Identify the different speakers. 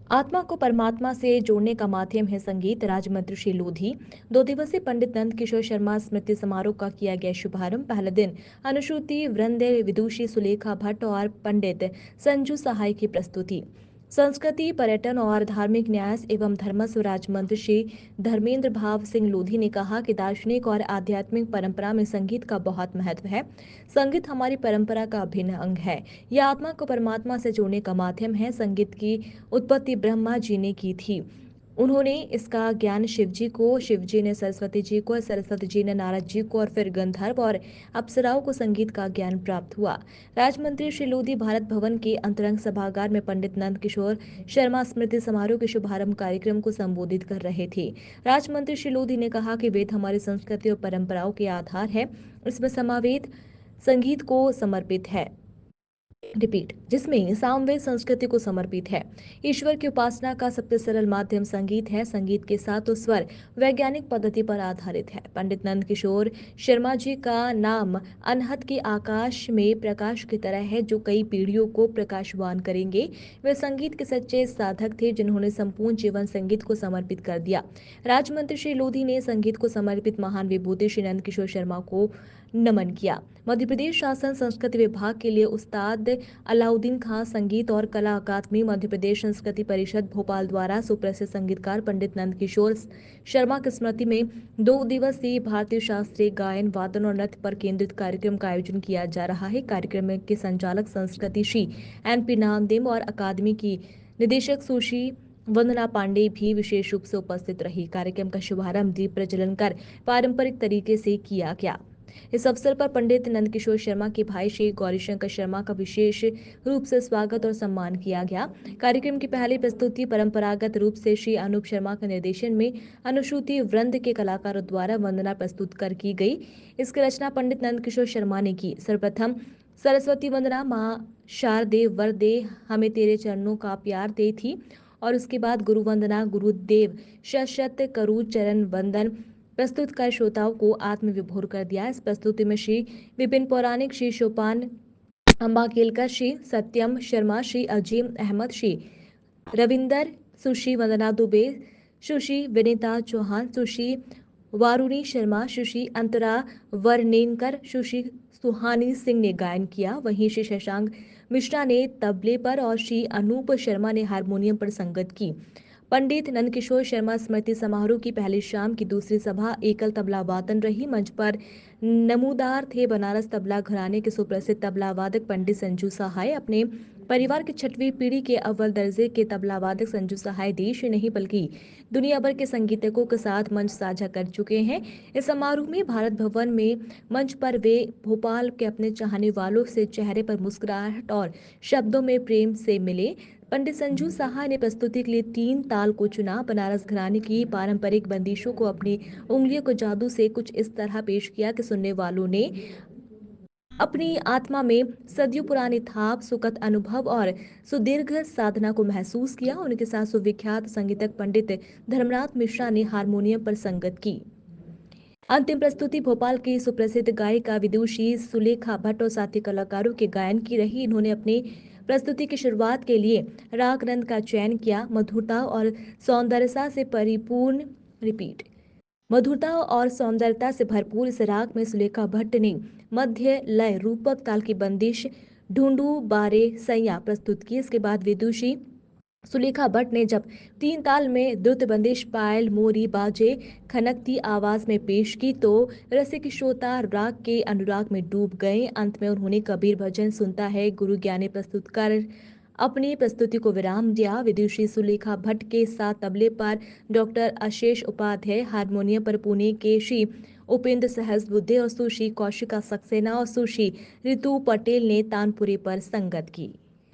Speaker 1: आत्मा को परमात्मा से जोड़ने का माध्यम है संगीत। राज्य मंत्री श्री लोधी 2 दिवसीय पंडित नंद किशोर शर्मा स्मृति समारोह का किया गया शुभारंभ। पहले दिन अनुश्रुति वृंद, विदुषी सुलेखा भट्ट और पंडित संजू सहाय की प्रस्तुति। संस्कृति, पर्यटन और धार्मिक न्यास एवं धर्मस्व राज्य मंत्री श्री धर्मेंद्र भाव सिंह लोधी ने कहा कि दार्शनिक और आध्यात्मिक परंपरा में संगीत का बहुत महत्व है। संगीत हमारी परंपरा का अभिन्न अंग है। यह आत्मा को परमात्मा से जोड़ने का माध्यम है। संगीत की उत्पत्ति ब्रह्मा जी ने की थी। उन्होंने इसका ज्ञान शिव जी को, शिव जी ने सरस्वती जी को, सरस्वती जी ने नारद जी को और फिर गंधर्व और अप्सराओं को संगीत का ज्ञान प्राप्त हुआ। राज्य मंत्री श्री लोधी भारत भवन के अंतरंग सभागार में पंडित नंद किशोर शर्मा स्मृति समारोह के शुभारंभ कार्यक्रम को संबोधित कर रहे थे। राज्य मंत्री श्री लोधी ने कहा कि वेद हमारी संस्कृति और परंपराओं के आधार है। इसमें समावेद संगीत को समर्पित है जिसमें सामवेद संस्कृति को समर्पित है। ईश्वर की उपासना का सबसे सरल माध्यम संगीत है। संगीत के सातों स्वर वैज्ञानिक पद्धति पर आधारित है। पंडित नंद किशोर शर्मा जी का नाम अनहद के आकाश में प्रकाश की तरह है जो कई पीढ़ियों को प्रकाशवान करेंगे। वे संगीत के सच्चे साधक थे जिन्होंने संपूर्ण जीवन संगीत को समर्पित कर दिया। राज्य मंत्री श्री लोधी ने संगीत को समर्पित महान विभूति श्री नंद किशोर शर्मा को नमन किया। मध्य प्रदेश शासन संस्कृति विभाग के लिए उस्ताद अलाउद्दीन खां संगीत और कला अकादमी, मध्य प्रदेश संस्कृति परिषद भोपाल द्वारा सुप्रसिद्ध संगीतकार पंडित नंद किशोर शर्मा की स्मृति में 2 दिवसीय भारतीय शास्त्रीय गायन, वादन और नृत्य पर केंद्रित कार्यक्रम का आयोजन किया जा रहा है। कार्यक्रम के संचालक संस्कृति श्री NP नामदेव और अकादमी की निदेशक सुश्री वंदना पांडे भी विशेष रूप से उपस्थित रही। कार्यक्रम का शुभारंभ दीप प्रज्वलन कर पारंपरिक तरीके से किया गया। इस अवसर पर पंडित नंदकिशोर शर्मा के भाई श्री गौरीशंकर शर्मा का विशेष रूप से स्वागत और सम्मान किया गया। कार्यक्रम की पहली प्रस्तुति परंपरागत रूप से श्री अनूप शर्मा के निर्देशन में अनुश्रुति वृंद के कलाकारों द्वारा वंदना प्रस्तुत कर की गई। इसकी रचना पंडित नंदकिशोर शर्मा ने की। सर्वप्रथम सरस्वती वंदना माँ शारदे वरदे हमें तेरे चरणों का प्यार दे थी और उसके बाद गुरु वंदना गुरुदेव शत करु चरण वंदन प्रस्तुत कर श्रोताओं को आत्मविभोर कर दिया। इस प्रस्तुति में श्री विपिन पौराणिक, श्री शोपान अम्बा केलकर, श्री सत्यम शर्मा, श्री अजीम अहमद, श्री रविंदर, सुश्री वंदना दुबे, सुश्री विनीता चौहान, सुश्री वारुणी शर्मा, सुश्री अंतरा वर्णेनकर, सुश्री सुहानी सिंह ने गायन किया। वहीं श्री शशांक मिश्रा ने तबले पर और श्री अनूप शर्मा ने हारमोनियम पर संगत की। पंडित नंदकिशोर शर्मा स्मृति समारोह की पहली शाम की दूसरी सभा एकल तबला वादन रही। मंच पर नमूदार थे बनारस तबला घराने के सुप्रसिद्ध तबला वादक पंडित संजू सहाय। अपने परिवार की 6वीं पीढ़ी के अव्वल दर्जे के तबला वादक संजू सहाय देश ही नहीं बल्कि दुनिया भर के संगीतकों के साथ मंच साझा कर चुके हैं। इस समारोह में भारत भवन में मंच पर वे भोपाल के अपने चाहने वालों से चेहरे पर मुस्कुराहट और शब्दों में प्रेम से मिले। पंडित संजू सहाय ने प्रस्तुति के लिए 3 ताल को चुना। बनारस घराने की पारंपरिक बंदिशों को अपनी उंगलियों को जादू से कुछ इस तरह पेश किया कि सुनने वालों ने अपनी आत्मा में सदियों पुरानी थाप, सुखद अनुभव और सुदीर्घ साधना को महसूस किया। उनके साथ सुविख्यात संगीतक पंडित धर्मनाथ मिश्रा ने हारमोनियम पर संगत की। अंतिम प्रस्तुति भोपाल की सुप्रसिद्ध गायिका विदुषी सुलेखा भट्ट और साथी कलाकारों के गायन की रही। इन्होंने अपनी प्रस्तुति की शुरुआत के लिए राग नंद का चयन किया। मधुरता और सौंदर्यता से भरपूर इस राग में सुलेखा भट्ट ने मध्य लय रूपक ताल की बंदिश ढूंढू बारे सैया प्रस्तुत की। इसके बाद विदुषी सुलेखा भट्ट ने जब 3 ताल में द्रुत बंदिश पायल मोरी बाजे खनकती आवाज में पेश की तो रसिक श्रोता राग के अनुराग में डूब गए। अंत में उन्होंने कबीर भजन सुनता है गुरु ज्ञानी प्रस्तुत कर अपनी प्रस्तुति को विराम दिया। विदुषी सुलेखा भट्ट के साथ तबले पर डॉक्टर आशीष उपाध्याय, हारमोनियम पर पुणे के श्री उपेंद्र सहस्रबुद्धे और सुश्री कौशिका सक्सेना और सुश्री ऋतु पटेल ने तानपुरे पर संगत की।